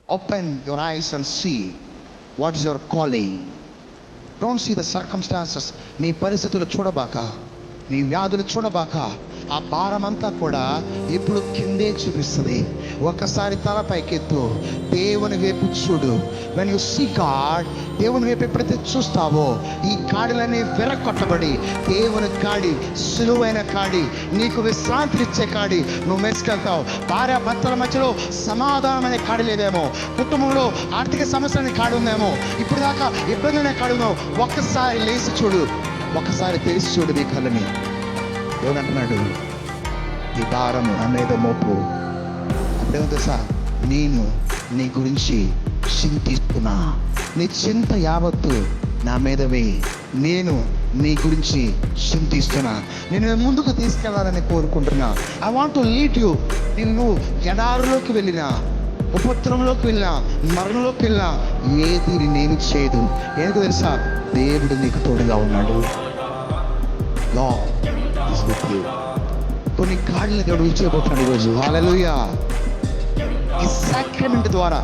Open your eyes and see what is your calling. Don't see the circumstances. నీ పరిస్థితులు చూడబాక, నీ వ్యాధులు చూడబాక. ఆ భారమంతా కూడా ఇప్పుడు కిందే చూపిస్తుంది. ఒకసారి తల పైకెత్తు, దేవుని వైపు చూడు. వెన్ యు సీ గాడ్, దేవుని వైపు ఎప్పుడైతే చూస్తావో ఈ కాడిలన్నీ విరగొట్టబడి, దేవుని కాడి, సులువైన కాడి, నీకు విశ్రాంతినిచ్చే కాడి నువ్వు మెసుకెళ్తావు. భార్య భర్తల మధ్యలో సమాధానం అనే కాడి లేదేమో, కుటుంబంలో ఆర్థిక సమస్యలని కాడి ఉందేమో, ఇప్పుడు దాకా ఇబ్బంది అనే కాడి ఉందేమో. ఒక్కసారి లేచి చూడు, ఒక్కసారి తెలిసి చూడు నీ కళ్ళని. దేవుడు అంటున్నాడు, ఈ భారము నా మీద మోపు. అప్పుడేమో తెలుసా, నేను నీ గురించి చింతిస్తున్నా, నీ చింత యావత్తు నా మీద వేయి. నేను నీ గురించి చింతిస్తున్నా, నేను ముందుకు తీసుకెళ్లాలని కోరుకుంటున్నా. I want to lead you. నువ్వు ఎడారిలోకి వెళ్ళినా, ఉపద్రవంలోకి వెళ్ళినా, మరణంలోకి వెళ్ళినా ఏది నేను చేయదు. ఎందుకు తెలుసా, దేవుడు నీకు తోడుగా ఉన్నాడు. God is with you. కొన్ని కాళ్ళని దేవుడు విడిచిపోతున్నాడు ఈరోజు. హల్లెలూయా. ఈ సాక్రమెంట్ ద్వారా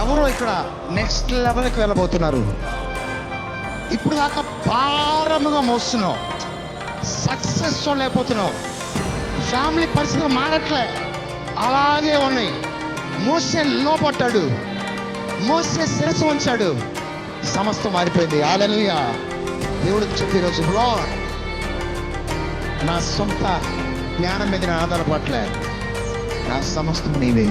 ఎవరో ఇక్కడ నెక్స్ట్ లెవెల్కి వెళ్ళబోతున్నారు. ఇప్పుడు దాకా భారముగా మోస్తున్నావు, సక్సెస్ చూడలేకపోతున్నావు, ఫ్యామిలీ పరిస్థితులు మారట్లే, అలాగే ఉన్నాయి. మోసే లోపడ్డాడు, మోసే శిరస్సు ఉంచాడు, సమస్తం మారిపోయింది. హల్లెలూయా. దేవుడికి చెప్పి ఈరోజు, లార్డ్, నా సొంత జ్ఞానం మీద నేను ఆధారపడలే, నా సమస్తం నీవే.